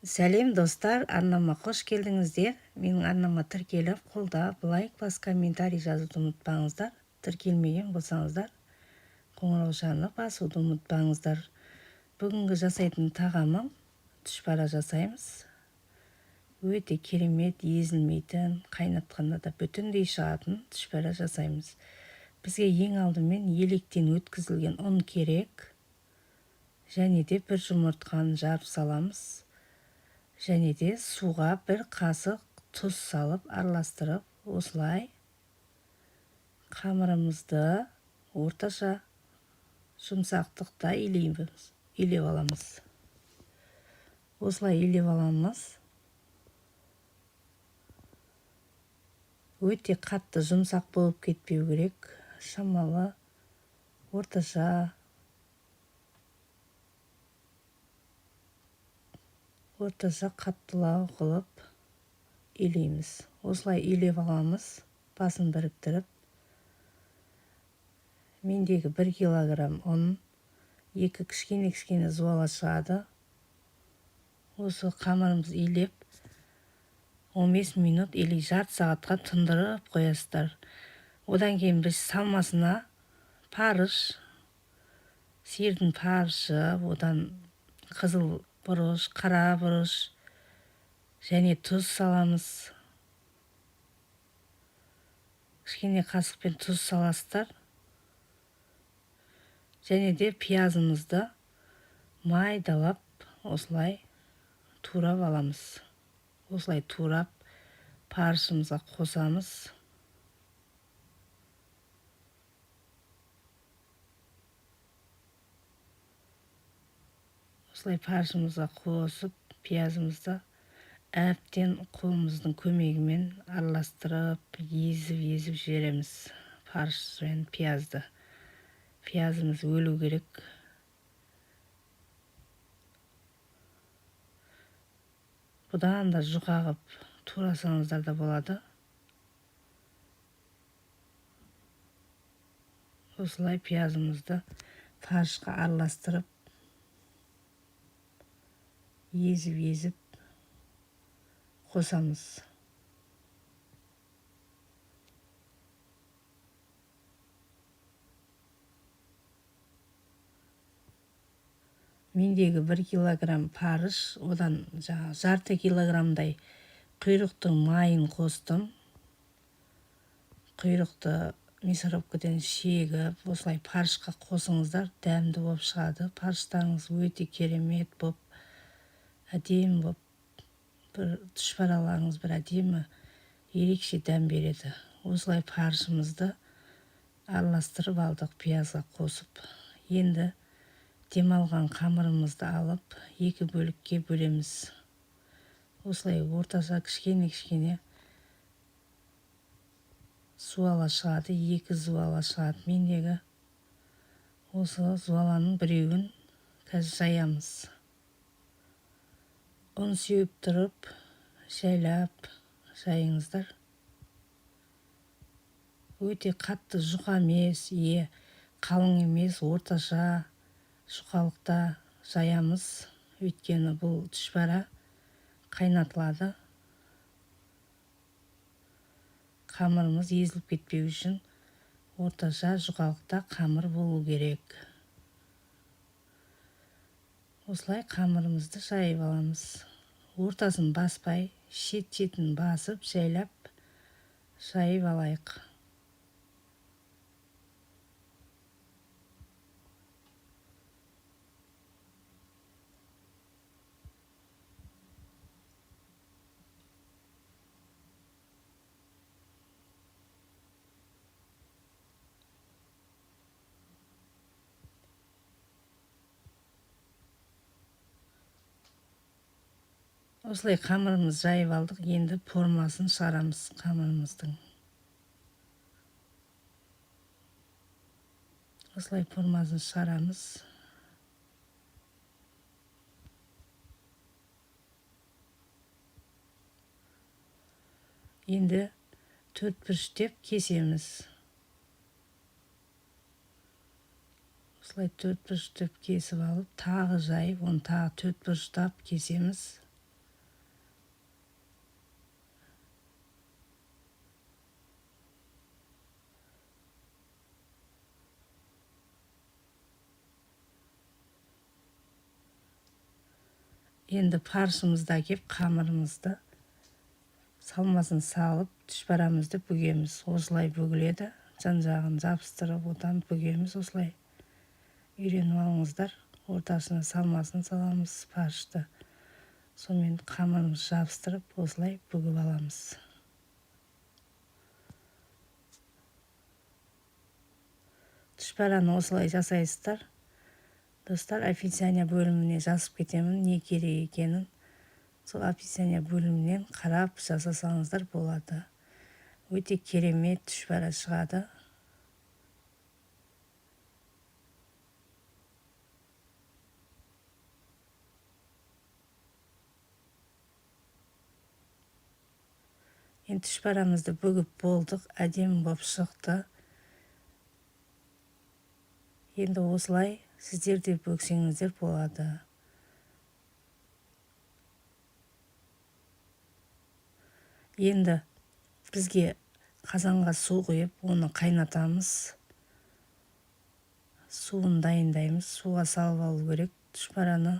Сәлем достар, арнама қош келдіңіздер. Менің арнама тіркеліп, қолдап, лайк, бас комментарий жазуды ұмытпаңыздар. Тіркелмеген болсаңыздар, қоңыраушаны басуды ұмытпаңыздар. Бүгінгі жасайтын тағамым түшпара жасаймыз. Өте керемет, езілмейтін, қайнатқанда да бүтіндей шығатын түшпара жасаймыз. Бізге ең алдымен електен өткізілген ұн керек. Және де бір жұмыртқаны жарып саламыз. Және де суға бір қасық тұз салып араластырып, осылай қамырымызды орташа жұмсақтықта илеп аламыз. Осылай илеп аламыз. Өте қатты жұмсақ болып кетпеу керек. Шамалы орташа қаттылау қылып илейміз. Осылай илеп аламыз, басын біріктіріп. Мендегі 1 килограмм ұн, 2 кішкене зуала шығады. Осы қамырымыз илеп 15 минут или жарты сағатқа тұндырып қоясыздар. Одан кейін біз салмасына парыш, сиырдың парышы, одан қызыл бұрыш, қара бұрыш және тұз саламыз. Кішкене қасықпен тұз саласыздар. Және де пиязымызды майдалап осылай турап аламыз. Осылай турап парышымызға қосамыз. Осылай парышымызға қосып, пиязымызды әбден қолымыздың көмегімен араластырып, езіп жібереміз парыш мен пиязды. Пиязымыз өлу керек. Бұдан да жұқа қылып турасаңыздар да болады. Осылай пиязымызды парышқа араластырып, езіп қосамыз. Мендегі 1 килограмм парыш, одан жарты килограммдай құйрықтың майын қостым. Құйрықты мясорубкадан шегіп, осылай парышқа қосыңыздар, дәмді болып шығады. Парыштарыңыз өте керемет болып, әдемі болып, бір түшпараларыңыз бір әдемі ерекше дәм береді. Осылай парышымызды араластырып алдық, пиязға қосып. Енді демалған қамырымызды алып, 2 бөлікке бөлеміз. Осылай орташа кішкене зуала шығады, 2 зуала шығады. Мендегі осы зуаланың біреуін қазір жаямыз. Ұн сеуіп тұрып, жайлап жайыңыздар. Өте қатты жұқа емес, қалың емес, орташа жұқалықта жаямыз. Өйткені бұл түшпара қайнатылады. Қамырымыз езіліп кетпеу үшін орташа жұқалықта қамыр болу керек. Осылай қамырымызды жайып аламыз. Ортасын баспай, шетін басып, жайлап жайып алайық. Осылай қамырымыз жайып алдық. Енді формасын шығарамыз қамырымыздың. Осылай формасын шығарамыз. Енді 4 бүріштеп кесеміз. Осылай 4 бүріштеп кесіп алып, тағы жайып, оны тағы 4 бұрыштап кесеміз. Енді паршымызды әкеп қамырымызды салмасын салып түшпәрамызды бүгеміз. Осылай бүгіледі. Жан-жағын жабыстырып одан бүгеміз. Осылай үйреніп алыңыздар. Ортасына салмасын саламыз паршты. Сонымен қамырымыз жабыстырып осылай бүгіп аламыз. Түшпәраны осылай жасайсыздар. Достар, описание бөліміне жазып кетемін, не керек екенін. Сол описание бөлімінен қарап жасасаңыздар болады. Өте керемет түшпәрі шығады. Енді түшпәрамызды бүгіп болдық, әдемі болып шықты. Енді осылай сіздер де бөксеңіздер болады. Енді бізге қазанға су құйып, оны қайнатамыз. Суын дайындаймыз. Суға салып алу керек түшпәраны.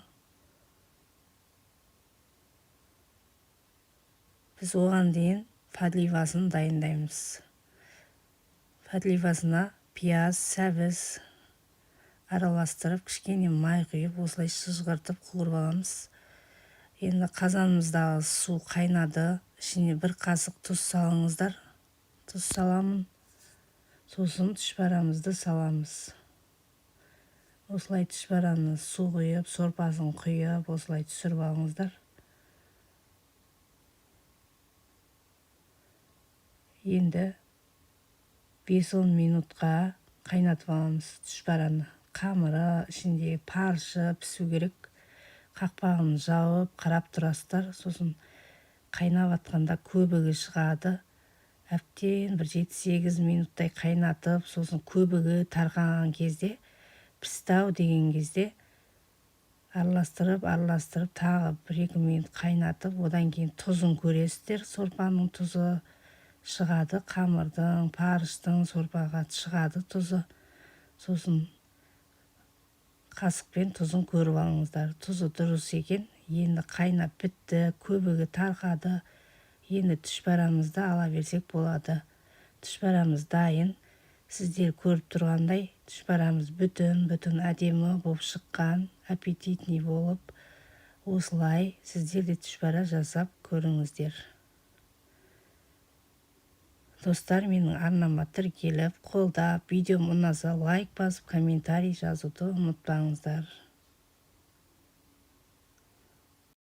Біз оған дейін подливасын дайындаймыз. Подливасына пияз, сәбіз араластырып, кішкене май құйып, осылай шыжғыртып қуырып аламыз. Енді қазанымыздағы су қайнады. Ішіне 1 қасық тұз салыңыздар. Тұз саламын. Сосын түшпәрамызды саламыз. Осылай түшпәраны су құйып, сорпасын құйып, осылай түсіріп алыңыздар. Енді 5-10 минутқа қайнатып аламыз түшпәраны. Қамыры, ішіндегі паршы пісу керек. Қақпағын жауып, қарап тұрасыздар. Сосын қайнап атқанда көбігі шығады. Әптен 7-8 минуттай қайнатып, сосын көбігі тарқаған кезде, пістау деген кезде араластырып, тағы 1-2 минут қайнатып, одан кейін тұзын көресіздер. Сорпаның тұзы шығады, қамырдың, парыштың сорпаға шығады тұзы. Сосын қасықпен тұзын көріп алыңыздар. Тұзы дұрыс екен. Енді қайнап бітті, көбігі тарқады. Енді түшпәрамызды ала берсек болады. Түшпәрамыз дайын. Сіздер көріп тұрғандай, түшпәрамыз бүтін әдемі болып шыққан, аппетитный болып. Осылай сіздер де түшпәрә жасап көріңіздер. Достар, менің арнама тіркеліп, қолдап, видеом ұнаса лайк басып, комментарий жазуды ұмытпаңыздар.